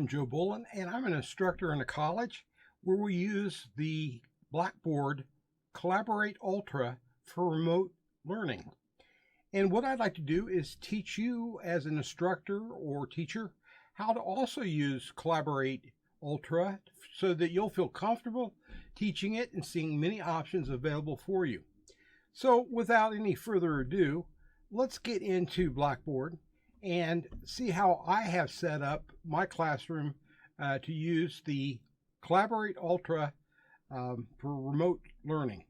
I'm Joe Bolen, and I'm an instructor in a college where we use the Blackboard Collaborate Ultra for remote learning. And what I'd like to do is teach you as an instructor or teacher how to also use Collaborate Ultra so that you'll feel comfortable teaching it and seeing many options available for you. So without any further ado, let's get into Blackboard and see how I have set up my classroom to use the Collaborate Ultra for remote learning.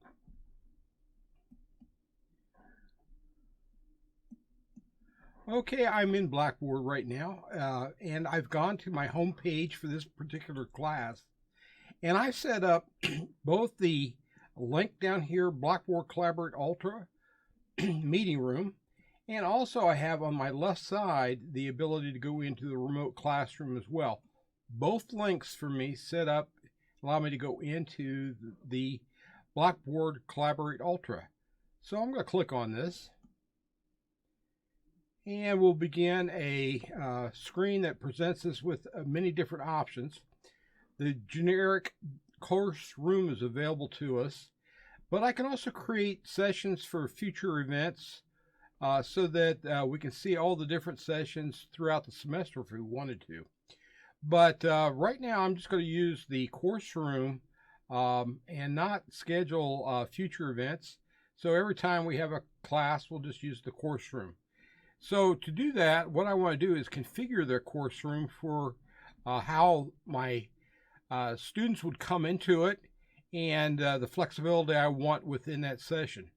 Okay, I'm in Blackboard right now, and I've gone to my home page for this particular class, and I've set up both the link down here, Blackboard Collaborate Ultra meeting room, and also I have on my left side the ability to go into the remote classroom as well. Both links for me set up allow me to go into the Blackboard Collaborate Ultra. So I'm going to click on this, and we'll begin a screen that presents us with many different options. The generic course room is available to us, but I can also create sessions for future events so that we can see all the different sessions throughout the semester if we wanted to. But right now I'm just going to use the course room and not schedule future events. So every time we have a class, we'll just use the course room. So to do that, what I want to do is configure the course room for how my students would come into it and the flexibility I want within that session.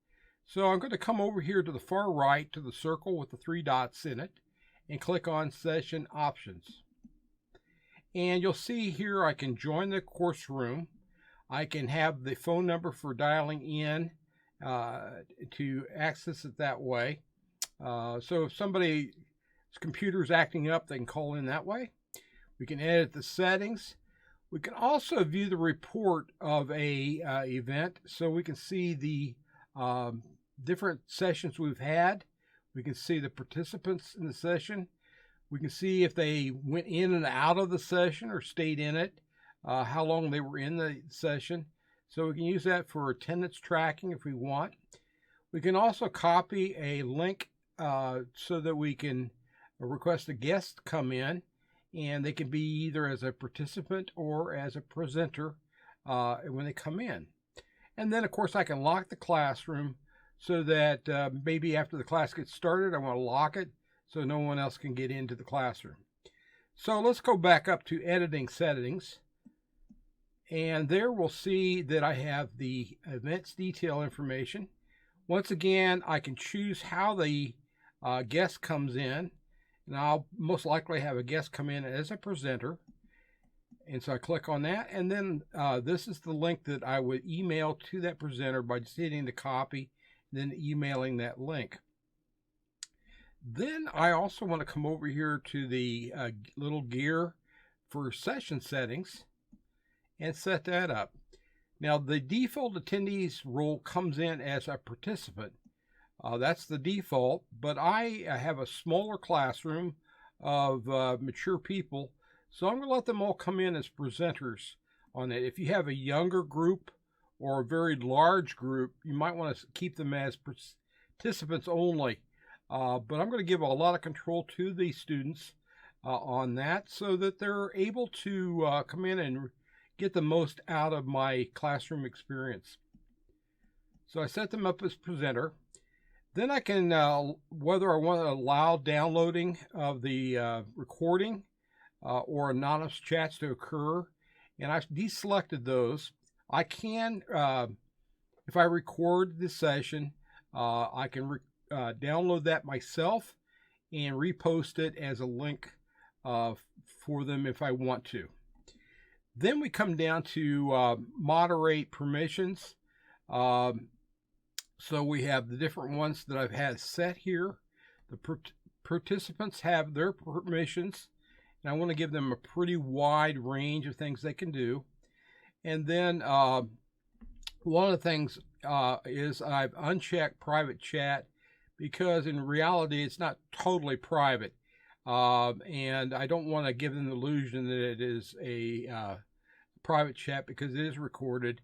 So I'm going to come over here to the far right to the circle with the 3 dots in it and click on Session Options. And you'll see here I can join the course room. I can have the phone number for dialing in to access it that way. So if somebody's computer is acting up, they can call in that way. We can edit the settings. We can also view the report of a event, so we can see the different sessions we've had. We can see the participants in the session. We can see if they went in and out of the session or stayed in it, how long they were in the session. So we can use that for attendance tracking if we want. We can also copy a link so that we can request a guest come in, and they can be either as a participant or as a presenter when they come in. And then, of course, I can lock the classroom so that maybe after the class gets started, I want to lock it so no one else can get into the classroom. So let's go back up to editing settings. And there we'll see that I have the events detail information. Once again, I can choose how the guest comes in. And I'll most likely have a guest come in as a presenter. And so I click on that. And then this is the link that I would email to that presenter by just hitting the copy, then emailing that link. Then I also want to come over here to the little gear for session settings and set that up. Now the default attendees role comes in as a participant. That's the default, but I have a smaller classroom of mature people, so I'm going to let them all come in as presenters on it. If you have a younger group or a very large group, you might want to keep them as participants only. But I'm going to give a lot of control to the students on that so that they're able to come in and get the most out of my classroom experience. So I set them up as presenter. Then I can, whether I want to allow downloading of the recording or anonymous chats to occur, and I've deselected those. I can, if I record the session, I can download that myself and repost it as a link for them if I want to. Then we come down to moderate permissions. So we have the different ones that I've had set here. The participants have their permissions, and I want to give them a pretty wide range of things they can do. And then one of the things is I've unchecked private chat because in reality it's not totally private. and I don't want to give them the illusion that it is a private chat, because it is recorded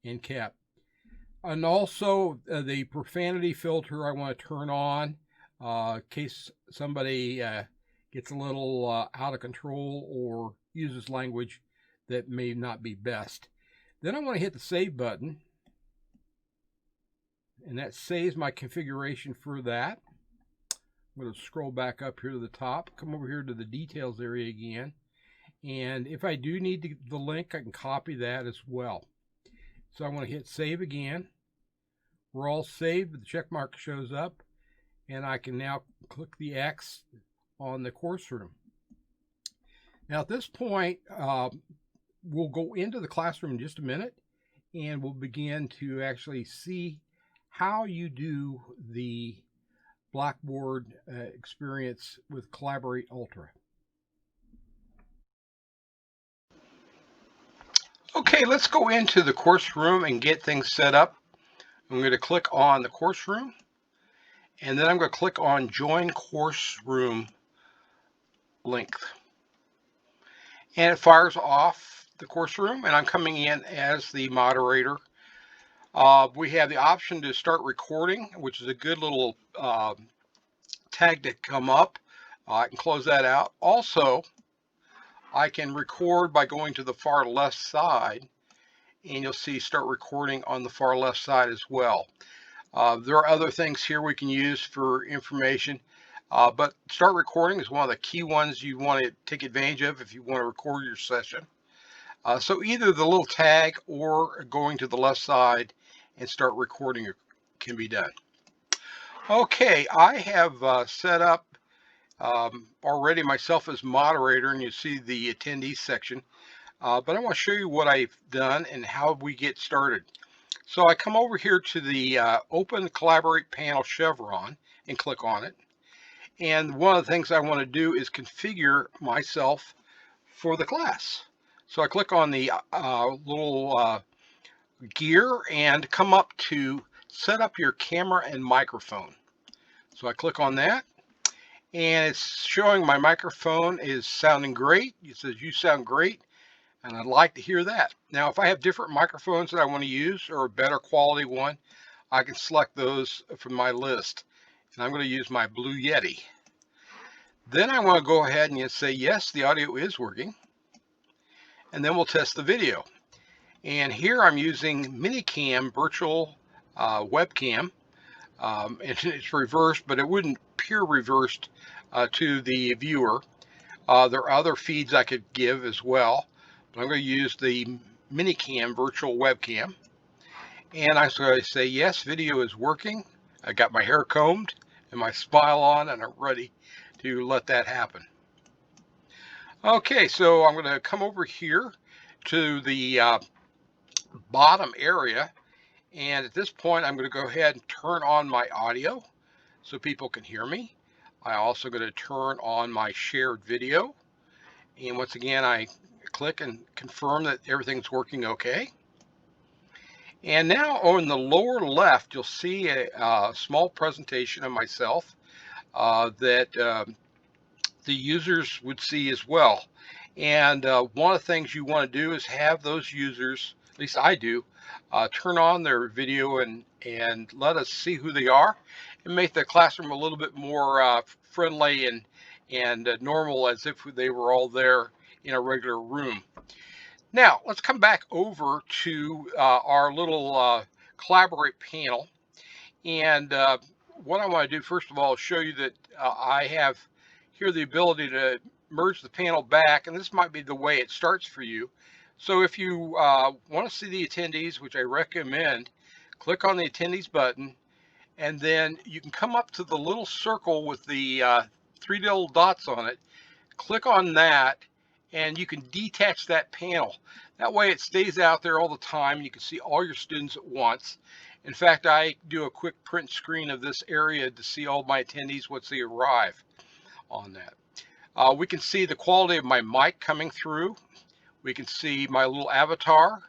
and kept. And also the profanity filter I want to turn on in case somebody gets a little out of control or uses language that may not be best. Then I want to hit the save button, and that saves my configuration for that. I'm going to scroll back up here to the top, come over here to the details area again, and if I do need the link, I can copy that as well. So I want to hit save again. We're all saved, but the check mark shows up, and I can now click the X on the course room. Now at this point, we'll go into the classroom in just a minute, and we'll begin to actually see how you do the Blackboard experience with Collaborate Ultra. Okay, let's go into the course room and get things set up. I'm going to click on the course room, and then I'm going to click on Join Course Room link. And it fires off the course room, and I'm coming in as the moderator. We have the option to start recording, which is a good little tag to come up. I can close that out. Also, I can record by going to the far left side, and you'll see start recording on the far left side as well. There are other things here we can use for information, but start recording is one of the key ones you want to take advantage of if you want to record your session. So either the little tag or going to the left side and start recording can be done. Okay, I have set up already myself as moderator, and you see the attendees section, but I want to show you what I've done and how we get started. So I come over here to the Open Collaborate Panel chevron and click on it. And one of the things I want to do is configure myself for the class. So I click on the little gear and come up to set up your camera and microphone. So I click on that, and it's showing my microphone is sounding great. It says you sound great, and I'd like to hear that. Now, if I have different microphones that I want to use or a better quality one, I can select those from my list. And I'm going to use my Blue Yeti. Then I want to go ahead and say, yes, the audio is working. And then we'll test the video. And here I'm using Minicam virtual webcam. And it's reversed, but it wouldn't appear reversed to the viewer. There are other feeds I could give as well. But I'm going to use the Minicam virtual webcam. And I'm going to say, yes, video is working. I got my hair combed and my smile on, and I'm ready to let that happen. Okay, so I'm going to come over here to the bottom area, and at this point I'm going to go ahead and turn on my audio so people can hear me. I'm also going to turn on my shared video, and once again I click and confirm that everything's working okay. And now on the lower left you'll see a small presentation of myself that the users would see as well. And one of the things you want to do is have those users, at least I do, turn on their video and let us see who they are, and make the classroom a little bit more friendly and normal, as if they were all there in a regular room. Now let's come back over to our little Collaborate panel, and what I want to do first of all is show you that I have here the ability to merge the panel back, and this might be the way it starts for you. So if you want to see the attendees, which I recommend, click on the attendees button, and then you can come up to the little circle with the three little dots on it, click on that, and you can detach that panel. That way it stays out there all the time. You can see all your students at once. In fact, I do a quick print screen of this area to see all my attendees once they arrive on that. We can see the quality of my mic coming through. We can see my little avatar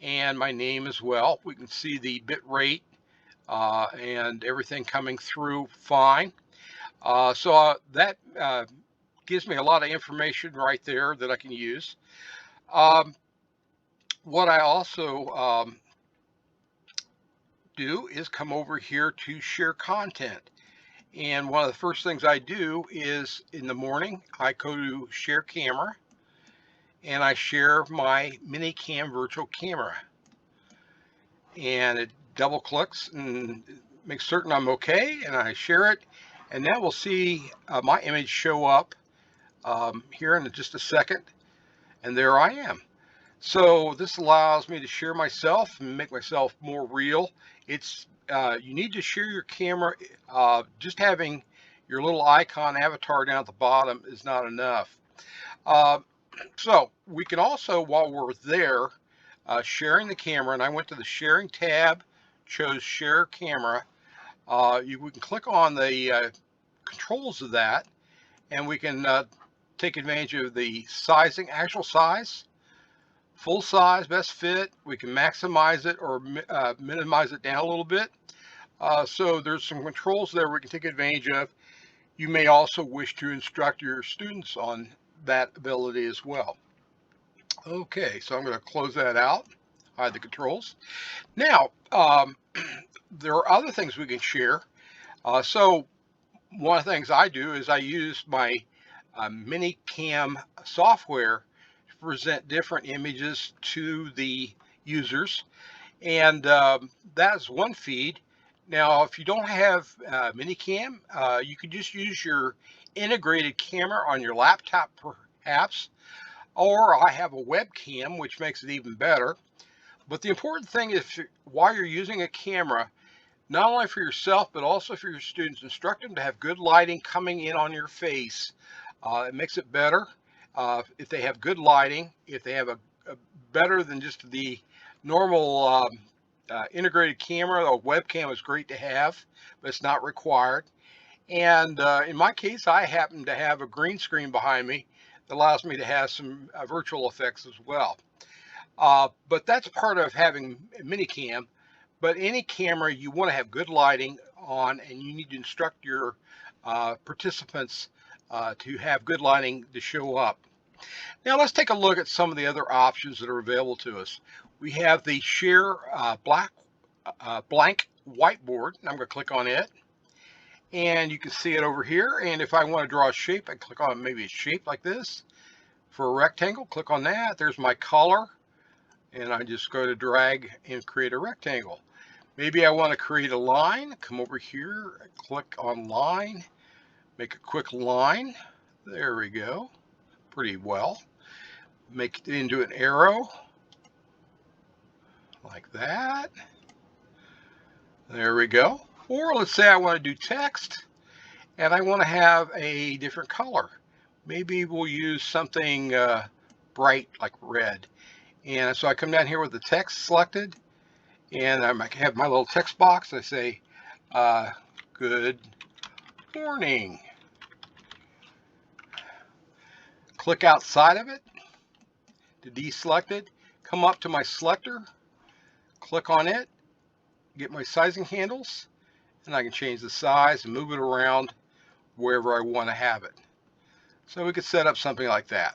and my name as well. We can see the bit rate and everything coming through fine. So that gives me a lot of information right there that I can use. What I also do is come over here to share content. And one of the first things I do is in the morning, I go to share camera and I share my Minicam virtual camera. And it double clicks and makes certain I'm okay, and I share it. And now we'll see my image show up here in just a second. And there I am. So this allows me to share myself and make myself more real. It's you need to share your camera. Just having your little icon avatar down at the bottom is not enough. So we can also, while we're there, sharing the camera, and I went to the sharing tab, chose share camera. We can click on the controls of that, and we can take advantage of the sizing, actual size, full size, best fit. We can maximize it or minimize it down a little bit. So there's some controls there we can take advantage of. You may also wish to instruct your students on that ability as well. Okay, so I'm going to close that out, hide the controls. Now, there are other things we can share. So one of the things I do is I use my Minicam software to present different images to the users, and that's one feed. Now, if you don't have Minicam, you can just use your integrated camera on your laptop, perhaps, or I have a webcam, which makes it even better. But the important thing is, while you're using a camera, not only for yourself, but also for your students, instruct them to have good lighting coming in on your face. It makes it better if they have good lighting, if they have a better than just the normal integrated camera. A webcam is great to have, but it's not required. And in my case, I happen to have a green screen behind me that allows me to have some virtual effects as well. But that's part of having a Minicam. But any camera, you want to have good lighting on, and you need to instruct your participants to have good lighting to show up. Now let's take a look at some of the other options that are available to us. We have the share blank whiteboard. I'm going to click on it, and you can see it over here. And if I want to draw a shape, I click on maybe a shape like this. For a rectangle, click on that. There's my color, and I just go to drag and create a rectangle. Maybe I want to create a line. Come over here, click on line, make a quick line. There we go. Pretty well. Make it into an arrow like that. There we go. Or let's say I want to do text and I want to have a different color. Maybe we'll use something bright like red. And so I come down here with the text selected, and I might have my little text box. I say, good morning. Click outside of it to deselect it. Come up to my selector, click on it, get my sizing handles, and I can change the size and move it around wherever I want to have it. So we could set up something like that.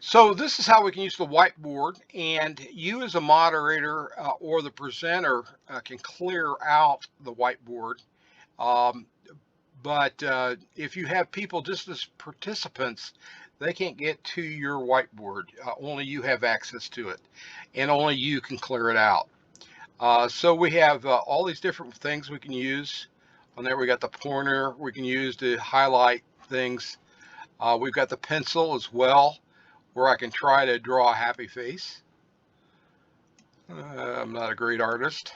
So this is how we can use the whiteboard, and you as a moderator or the presenter can clear out the whiteboard. But if you have people just as participants, they can't get to your whiteboard. Only you have access to it, and only you can clear it out. So we have all these different things we can use. On there we got the pointer we can use to highlight things. We've got the pencil as well, where I can try to draw a happy face. I'm not a great artist.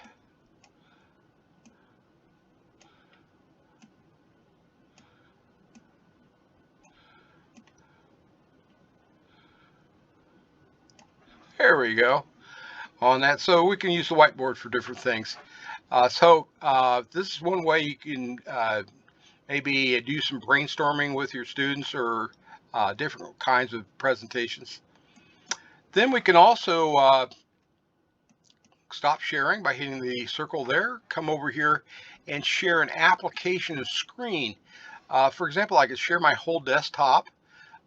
There we go on that. So we can use the whiteboard for different things. This is one way you can maybe do some brainstorming with your students or different kinds of presentations. Then we can also stop sharing by hitting the circle there, come over here and share an application screen. For example, I could share my whole desktop.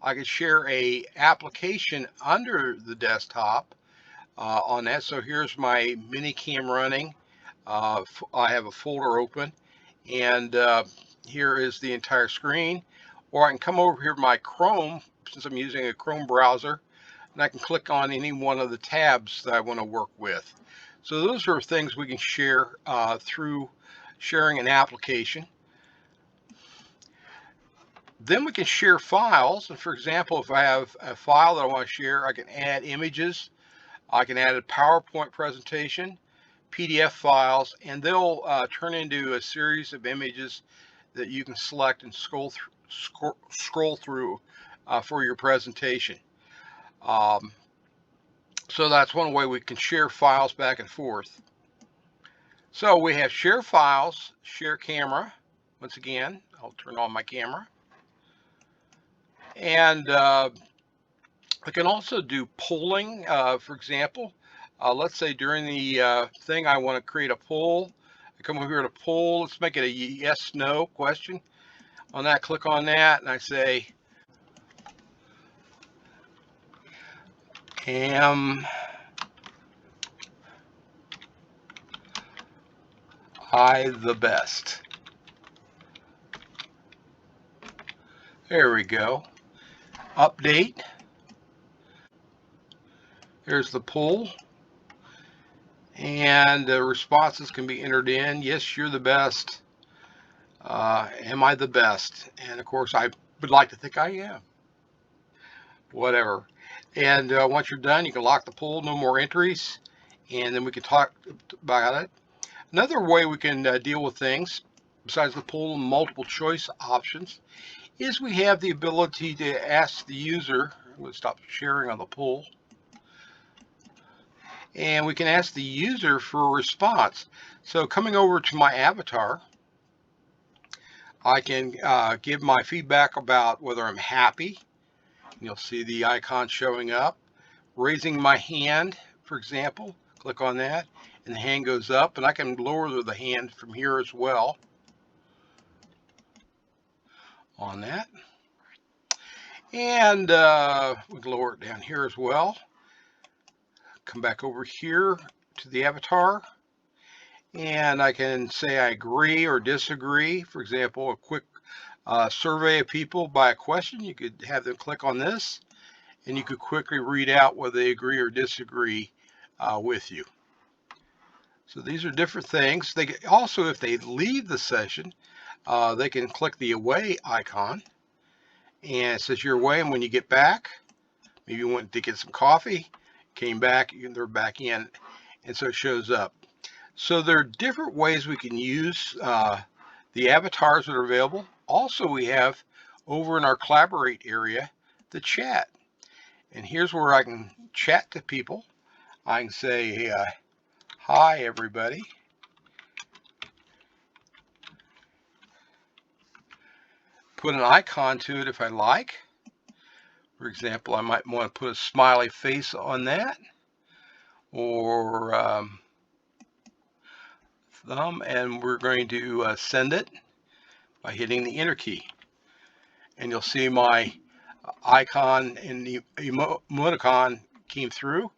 I could share a application under the desktop on that. So here's my mini cam running. I have a folder open, and here is the entire screen. Or I can come over here to my Chrome, since I'm using a Chrome browser, and I can click on any one of the tabs that I want to work with. So those are things we can share through sharing an application. Then we can share files. And for example, if I have a file that I want to share, I can add images. I can add a PowerPoint presentation, PDF files, and they'll turn into a series of images that you can select and scroll through for your presentation. So that's one way we can share files back and forth. So we have share files, share camera. Once again, I'll turn on my camera. And I can also do polling. For example, let's say during the thing I want to create a poll. I come over here to poll. Let's make it a yes/no question. On that, click on that, and I say, am I the best? There we go. Update. Here's the poll. And the responses can be entered in. Yes, you're the best. Am I the best? And of course, I would like to think I am. Whatever. And once you're done, you can lock the poll, no more entries, and then we can talk about it. Another way we can deal with things, besides the poll and multiple choice options, is we have the ability to ask the user. I'm going to stop sharing on the poll. And we can ask the user for a response. So coming over to my avatar, I can give my feedback about whether I'm happy. You'll see the icon showing up. Raising my hand, for example, click on that, and the hand goes up, and I can lower the hand from here as well on that. And we can lower it down here as well. Come back over here to the avatar, and I can say I agree or disagree. For example, a quick survey of people by a question. You could have them click on this, and you could quickly read out whether they agree or disagree with you. So these are different things. They can, also, if they leave the session, they can click the away icon, and it says you're away. And when you get back, maybe you went to get some coffee, came back, and they're back in, and so it shows up. So there are different ways we can use the avatars that are available. Also, we have over in our collaborate area the chat, and here's where I can chat to people. I can say, hi everybody. Put an icon to it if I like. For example, I might want to put a smiley face on that, or thumb, and we're going to send it by hitting the enter key. And you'll see my icon and the emoticon came through,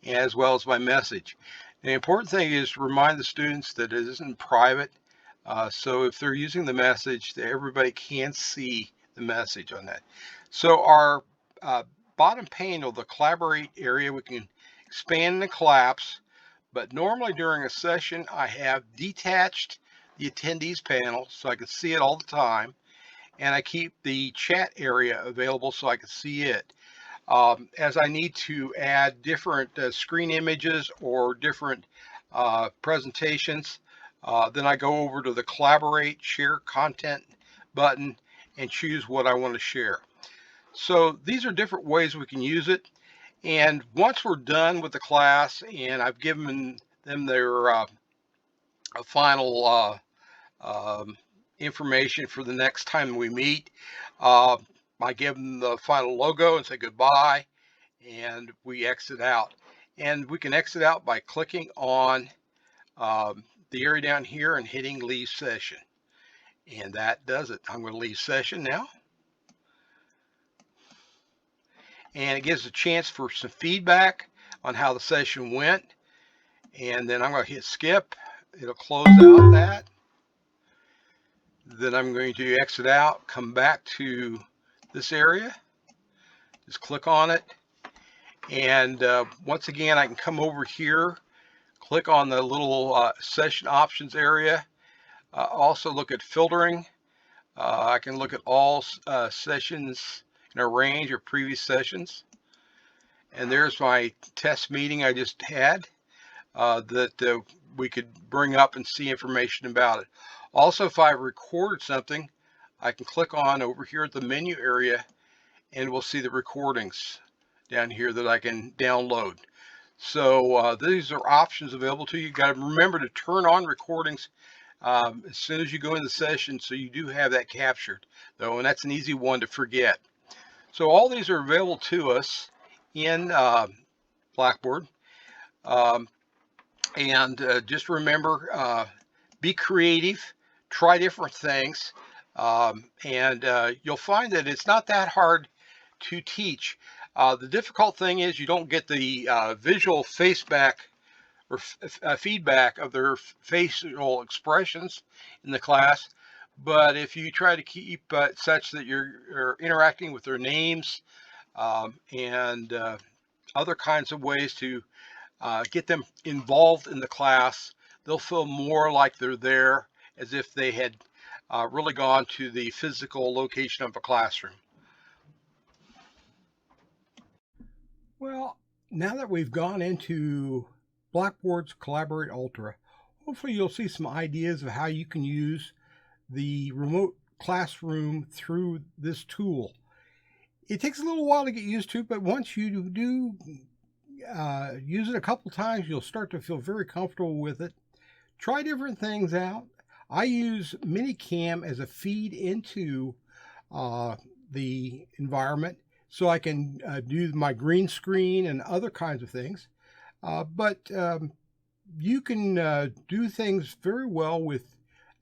as well as my message. And the important thing is to remind the students that it isn't private. So if they're using the message, everybody can see the message on that. So our bottom panel, the collaborate area, we can expand and collapse. But normally during a session, I have detached the attendees panel so I can see it all the time. And I keep the chat area available so I can see it. As I need to add different screen images or different presentations, then I go over to the collaborate share content button and choose what I want to share. So these are different ways we can use it. And once we're done with the class and I've given them their final information for the next time we meet, I give them the final logo and say goodbye, and we exit out. And we can exit out by clicking on the area down here and hitting leave session. And that does it. I'm going to leave session now. And it gives a chance for some feedback on how the session went. And then I'm going to hit skip. It'll close out that. Then I'm going to exit out, come back to this area. Just click on it. And once again, I can come over here, click on the little session options area. Also look at filtering. I can look at all sessions in a range of previous sessions. And there's my test meeting I just had that we could bring up and see information about it. Also, if I record something, I can click on over here at the menu area and we'll see the recordings down here that I can download. So these are options available to you. You got to remember to turn on recordings as soon as you go in the session, so you do have that captured, though, and that's an easy one to forget. So all these are available to us in Blackboard. Just remember, be creative, try different things, and you'll find that it's not that hard to teach. The difficult thing is you don't get the visual feedback of their facial expressions in the class. But if you try to keep it such that you're interacting with their names and other kinds of ways to get them involved in the class, they'll feel more like they're there, as if they had really gone to the physical location of a classroom. Well, now that we've gone into Blackboard's Collaborate Ultra, hopefully you'll see some ideas of how you can use the remote classroom through this tool. It takes a little while to get used to, but once you do use it a couple times, you'll start to feel very comfortable with it. Try different things out. I use Minicam as a feed into the environment, so I can do my green screen and other kinds of things. But you can do things very well without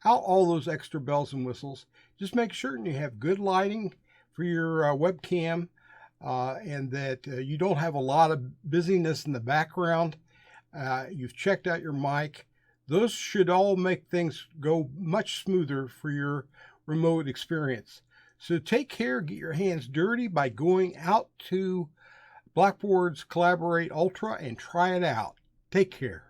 all those extra bells and whistles. Just make certain you have good lighting for your webcam and that you don't have a lot of busyness in the background. You've checked out your mic. Those should all make things go much smoother for your remote experience. So take care, get your hands dirty by going out to Blackboard's Collaborate Ultra and try it out. Take care.